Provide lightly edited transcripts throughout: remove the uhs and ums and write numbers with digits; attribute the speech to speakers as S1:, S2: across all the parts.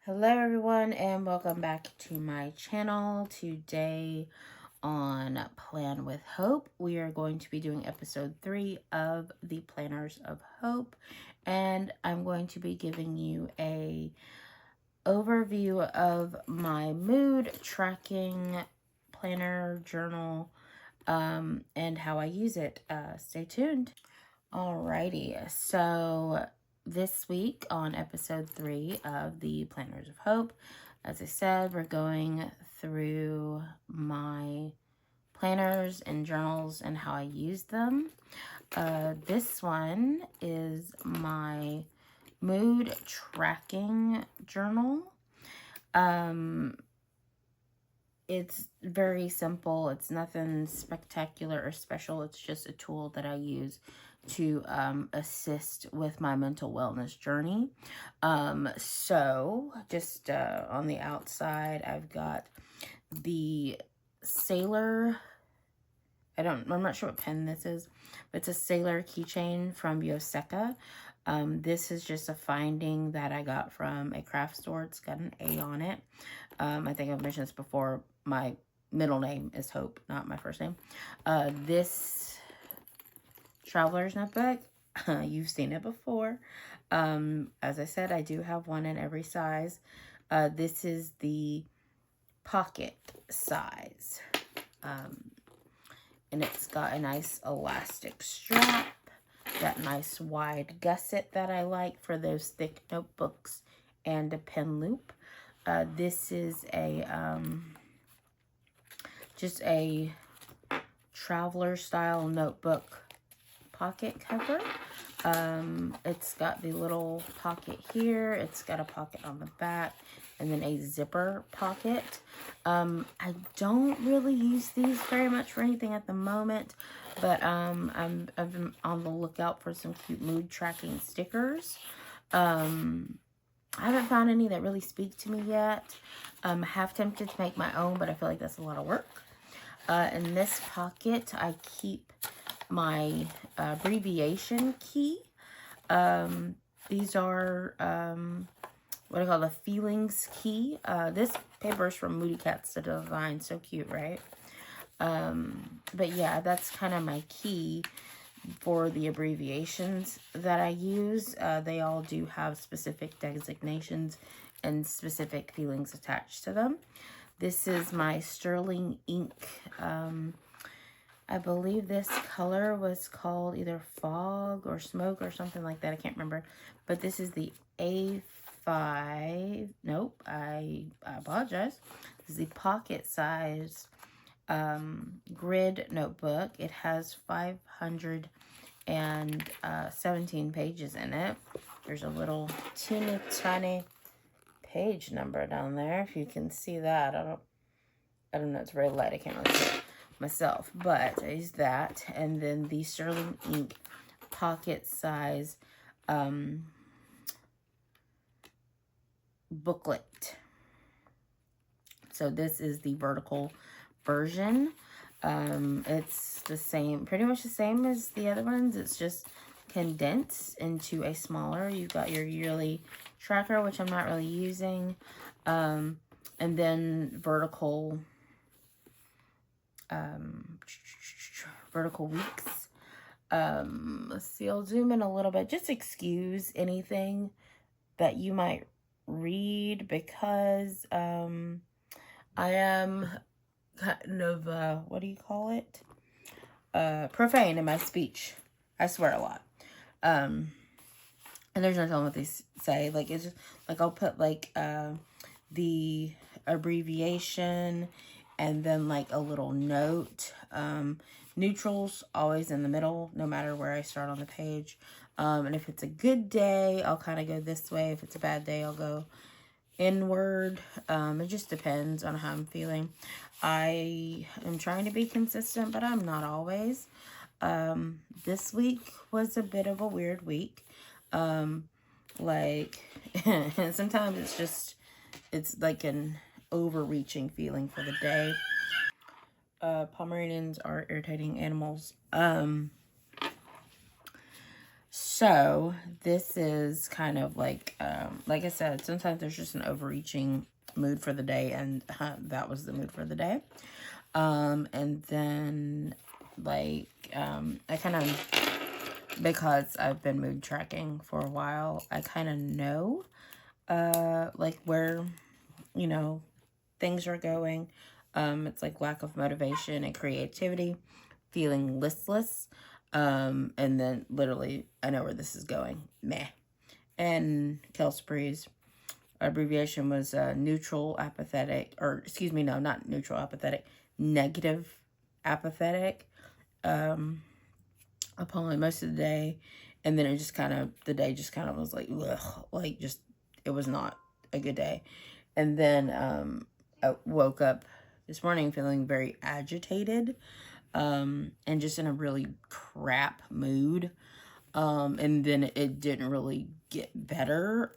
S1: Hello everyone and welcome back to my channel. Today on Plan with Hope, we are going to be doing episode 3 of the Planners of Hope, and I'm going to be giving you a overview of my mood tracking planner journal and how I use it. Stay tuned. Alrighty, so this week on episode 3 of the Planners of Hope, as I said, we're going through my planners and journals and how I use them. This one is my mood tracking journal. It's very simple. It's nothing spectacular or special. It's just a tool that I use to assist with my mental wellness journey. So just on the outside, I've got the Sailor, I'm not sure what pen this is, but it's a Sailor keychain from Yoseka. This is just a finding that I got from a craft store. It's got an A on it. I think I've mentioned this before. My middle name is Hope, not my first name. This Traveler's Notebook, you've seen it before. As I said, I do have one in every size. This is the pocket size. And it's got a nice elastic strap, that nice wide gusset that I like for those thick notebooks, and a pen loop. This is a just a traveler style notebook pocket cover. It's got the little pocket here. It's got a pocket on the back and then a zipper pocket. I don't really use these very much for anything at the moment, but I've been on the lookout for some cute mood tracking stickers. I haven't found any that really speak to me yet. I'm half tempted to make my own, but I feel like that's a lot of work. In this pocket, I keep my abbreviation key. These are what I call the feelings key. This paper is from Moody Cats Design. So cute, right? But yeah, that's kind of my key for the abbreviations that I use. They all do have specific designations and specific feelings attached to them. This is my sterling ink. I believe this color was called either fog or smoke or something like that. I can't remember. But this is the A5. Nope, I apologize. This is the pocket size grid notebook. It has 517 pages in it. There's a little teeny tiny page number down there, if you can see that. I don't know, it's very light, I can't really see it myself, but I use that. And then the sterling ink pocket size booklet. So this is the vertical version. It's the same, pretty much the same as the other ones. It's just condensed into a smaller. You've got your yearly tracker, which I'm not really using, and then vertical weeks. Let's see, I'll zoom in a little bit. Just excuse anything that you might read, because I am kind of what do you call it, profane in my speech. I swear a lot. And there's no telling what they say. Like, it's just like I'll put like the abbreviation and then like a little note. Neutrals always in the middle, no matter where I start on the page. And if it's a good day, I'll kind of go this way. If it's a bad day, I'll go inward. It just depends on how I'm feeling. I am trying to be consistent, but I'm not always. This week was a bit of a weird week. Like, sometimes it's like an overreaching feeling for the day. Pomeranians are irritating animals. So this is kind of like I said, sometimes there's just an overreaching mood for the day, and that was the mood for the day. And then I kind of, because I've been mood tracking for a while, I kind of know like where, you know, things are going. It's like lack of motivation and creativity, feeling listless, and then literally I know where this is going. Meh. And Kelsprey's abbreviation was neutral apathetic, or excuse me, no, not neutral apathetic, negative apathetic, upon most of the day. And then it just kind of, the day just kind of was like, ugh, like just, it was not a good day. And then I woke up this morning feeling very agitated, and just in a really crap mood. And then it didn't really get better.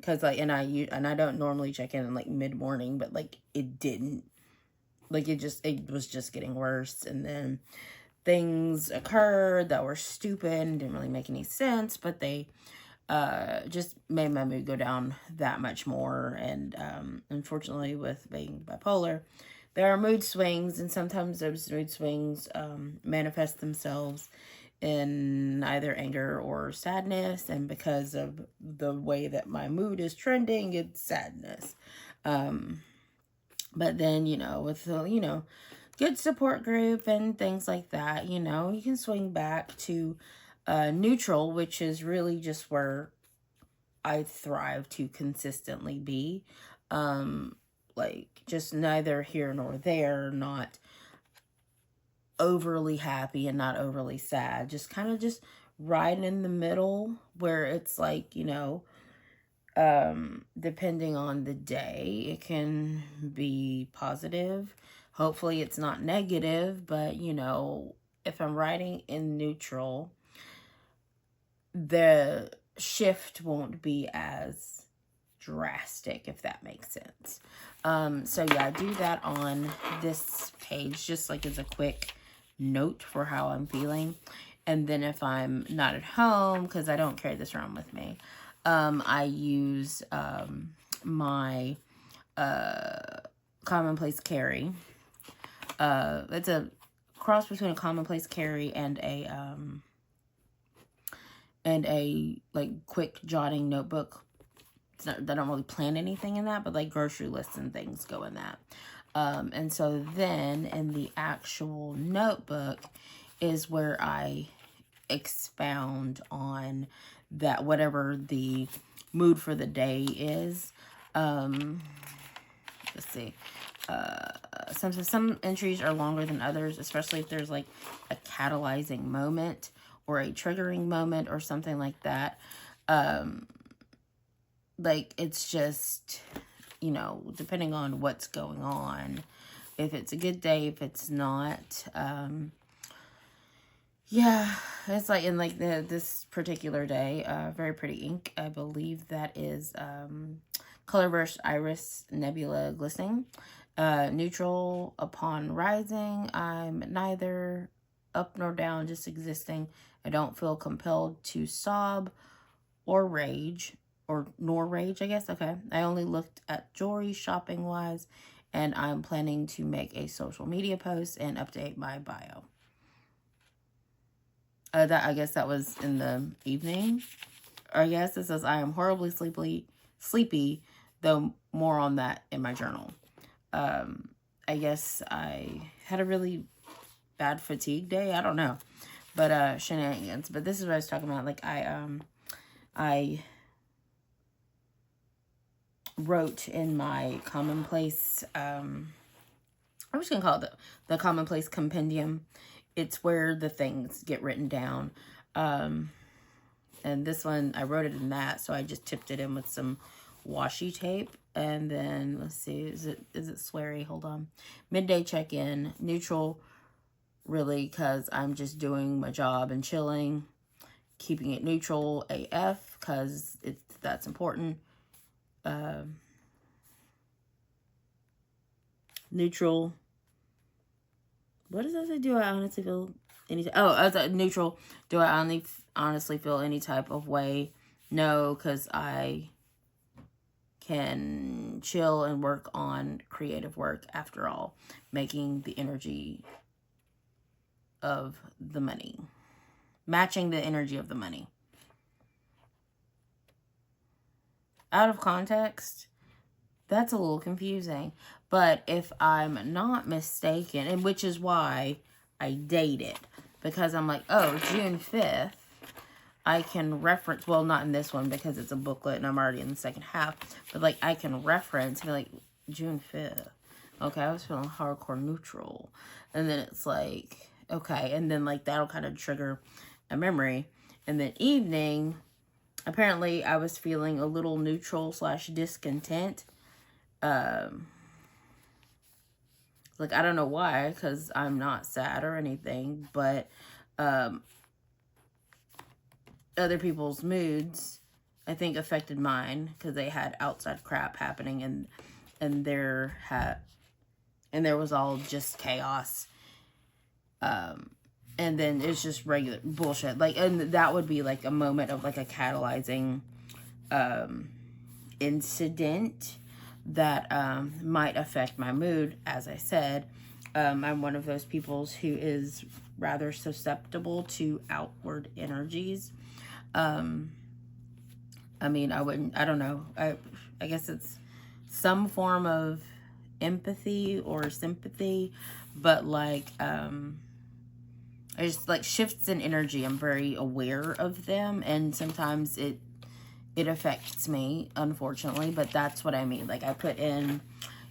S1: Cause and I don't normally check in like mid-morning, but like it didn't, like it was just getting worse. And then things occurred that were stupid and didn't really make any sense, but they just made my mood go down that much more. And unfortunately, with being bipolar, there are mood swings, and sometimes those mood swings manifest themselves in either anger or sadness. And because of the way that my mood is trending, it's sadness. But then, you know, with the, you know, good support group and things like that, you know, you can swing back to neutral, which is really just where I thrive to consistently be. Like just neither here nor there, not overly happy and not overly sad, just kind of just riding in the middle, where it's like, you know, depending on the day, it can be positive. Hopefully it's not negative, but you know, if I'm riding in neutral, the shift won't be as drastic, if that makes sense. So yeah, I do that on this page, just like as a quick note for how I'm feeling. And then if I'm not at home, because I don't carry this around with me, I use my commonplace carry. It's a cross between a commonplace carry and a like quick jotting notebook. It's not, I don't really plan anything in that, but like grocery lists and things go in that. And so then in the actual notebook is where I expound on that, whatever the mood for the day is. Let's see. Some entries are longer than others, especially if there's like a catalyzing moment or a triggering moment or something like that. Like it's just, you know, depending on what's going on, if it's a good day, if it's not. Yeah, it's like in like this particular day, very pretty ink. I believe that is Colorburst Iris Nebula Glistening. Neutral upon rising. I'm neither up nor down, just existing. I don't feel compelled to sob or rage, nor rage, I guess. Okay. I only looked at jewelry shopping wise, and I'm planning to make a social media post and update my bio. That, I guess that was in the evening. Or yes, it says I am horribly sleepy, though more on that in my journal. I guess I had a really bad fatigue day. I don't know, but shenanigans. But this is what I was talking about. Like I wrote in my commonplace. I'm just gonna call it the commonplace compendium. It's where the things get written down. And this one, I wrote it in that, so I just tipped it in with some washi tape. And then, let's see, is it sweary? Hold on. Midday check-in, neutral, really, because I'm just doing my job and chilling. Keeping it neutral AF, because that's important. Neutral. What does that say? Do I honestly feel I was neutral. Do I honestly feel any type of way? No, because I can chill and work on creative work, after all, making the energy of the money, matching the energy of the money. Out of context, that's a little confusing. But if I'm not mistaken, and which is why I date it, because I'm like, oh, June 5th, I can reference, well, not in this one because it's a booklet and I'm already in the second half, but like I can reference and be like, June 5th. Okay, I was feeling hardcore neutral. And then it's like, okay, and then like that'll kind of trigger a memory. And then evening, apparently I was feeling a little neutral / discontent. Like, I don't know why, because I'm not sad or anything, but other people's moods, I think, affected mine, because they had outside crap happening, and there was all just chaos. And then it's just regular bullshit. Like, and that would be like a moment of like a catalyzing incident that might affect my mood. As I said, I'm one of those people who is rather susceptible to outward energies. I mean, I don't know. I guess it's some form of empathy or sympathy, but like, I just like shifts in energy. I'm very aware of them, and sometimes it affects me, unfortunately, but that's what I mean. Like, I put in,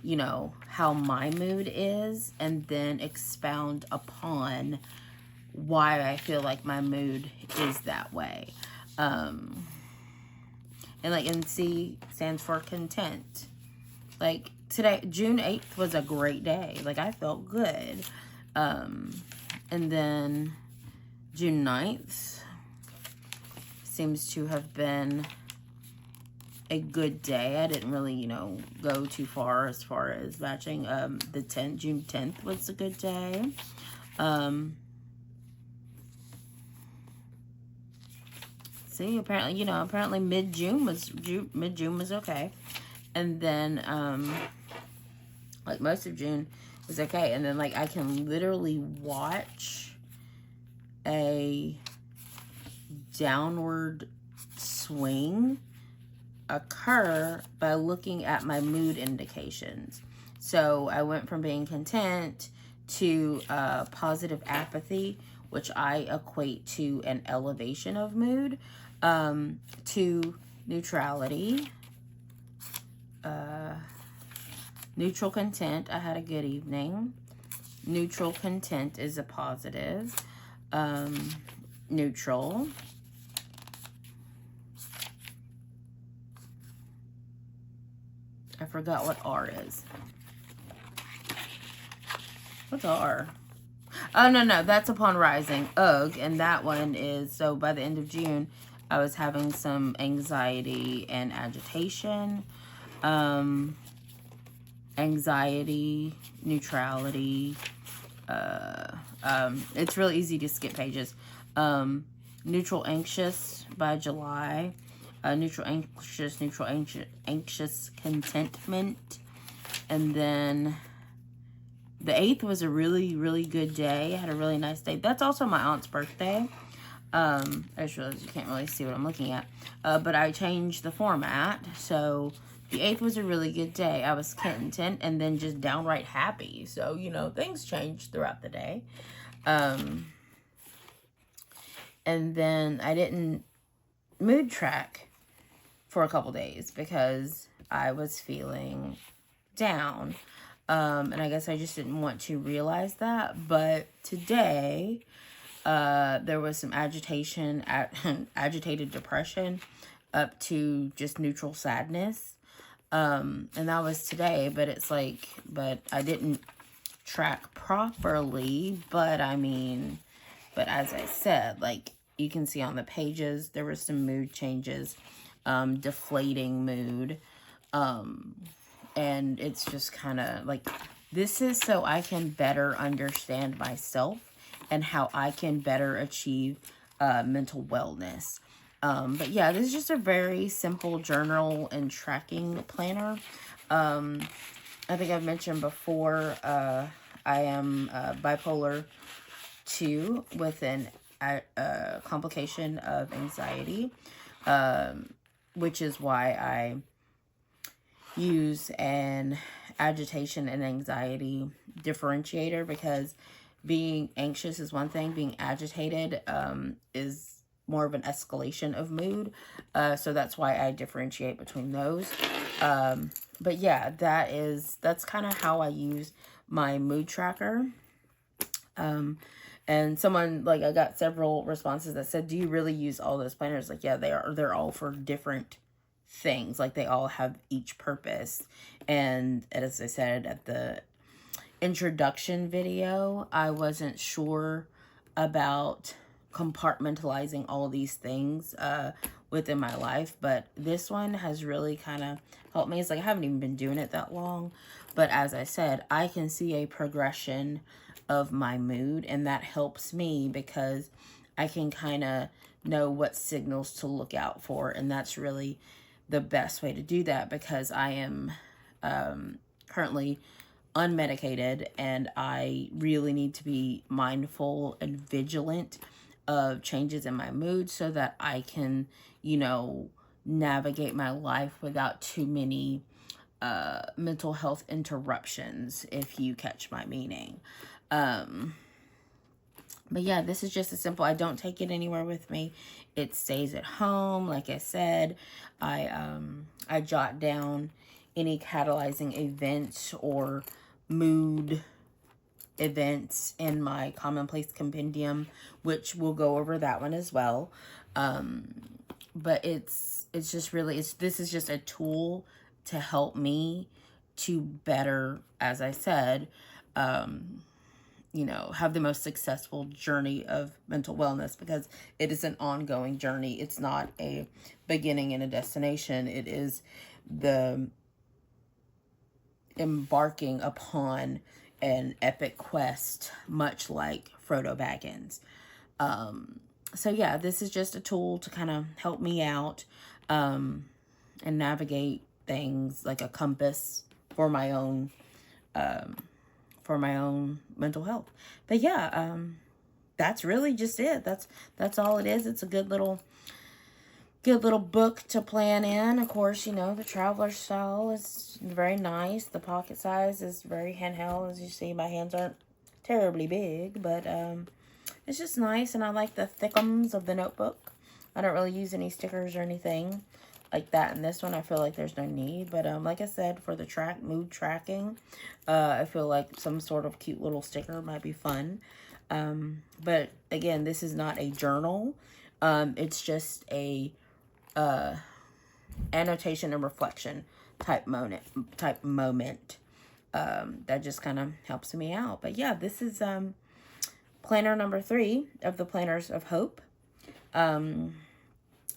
S1: you know, how my mood is, and then expound upon why I feel like my mood is that way. And like, and C stands for content. Like, today, June 8th was a great day. Like, I felt good. And then June 9th seems to have been a good day. I didn't really, you know, go too far as matching. June 10th was a good day. See, apparently mid-June was okay. And then, like, most of June was okay. And then, like, I can literally watch a downward swing occur by looking at my mood indications. So I went from being content to positive apathy, which I equate to an elevation of mood, to neutrality, neutral content. I had a good evening. Neutral content is a positive. Neutral. I forgot what R is. What's R? Oh, no, that's upon rising. Ugh, and that one is, so by the end of June, I was having some anxiety and agitation. Anxiety, neutrality. It's really easy to skip pages. Neutral anxious by July. Neutral anxious contentment. And then the 8th was a really, really good day. I had a really nice day. That's also my aunt's birthday. I just realized you can't really see what I'm looking at. But I changed the format. So the 8th was a really good day. I was content and then just downright happy. So, you know, things changed throughout the day. And then I didn't mood track for a couple days because I was feeling down. And I guess I just didn't want to realize that. But today, there was some agitation, agitated depression, up to just neutral sadness. And that was today, but it's like, but I didn't track properly. But I mean, but as I said, like, you can see on the pages, there were some mood changes, deflating mood. And it's just kind of like, this is so I can better understand myself and how I can better achieve mental wellness. But yeah, this is just a very simple journal and tracking planner. I think I've mentioned before, I am bipolar 2 with an complication of anxiety, which is why I use an agitation and anxiety differentiator, because being anxious is one thing, being agitated is more of an escalation of mood. So that's why I differentiate between those. But yeah, that's kind of how I use my mood tracker. And someone, like, I got several responses that said, do you really use all those planners? Like, yeah, they're all for different things. Like, they all have each purpose. And as I said at the introduction video, I wasn't sure about compartmentalizing all these things within my life, but this one has really kind of helped me. It's like I haven't even been doing it that long, but as I said, I can see a progression of my mood, and that helps me because I can kind of know what signals to look out for, and that's really the best way to do that, because I am currently unmedicated, and I really need to be mindful and vigilant of changes in my mood so that I can, navigate my life without too many mental health interruptions, if you catch my meaning. But yeah, this is just a simple, I don't take it anywhere with me. It stays at home. Like I said, I jot down any catalyzing events or mood events in my commonplace compendium, which we'll go over that one as well. But it's just really, this is just a tool to help me to better, as I said, have the most successful journey of mental wellness, because it is an ongoing journey. It's not a beginning and a destination. It is the embarking upon an epic quest, much like Frodo Baggins. So yeah, this is just a tool to kind of help me out and navigate things, like a compass for my own mental health. But yeah, that's really just it. That's all it is. It's a good little book to plan in. Of course, the traveler style is very nice. The pocket size is very handheld. As you see, my hands aren't terribly big, but it's just nice, and I like the thickums of the notebook. I don't really use any stickers or anything like that in this one. I feel like there's no need, but like I said, for the mood tracking, I feel like some sort of cute little sticker might be fun. But again, this is not a journal. It's just a annotation and reflection type moment that just kind of helps me out. But yeah, this is planner number 3 of the Planners of Hope.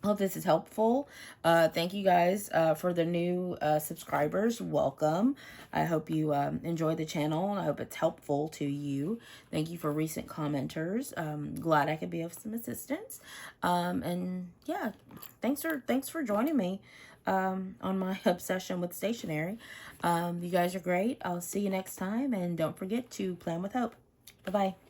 S1: Hope this is helpful. Thank you guys for the new subscribers. Welcome. I hope you enjoy the channel, and I hope it's helpful to you. Thank you for recent commenters. Glad I could be of some assistance. And yeah, thanks for joining me on my obsession with stationery. You guys are great. I'll see you next time, and don't forget to plan with hope. Bye-bye.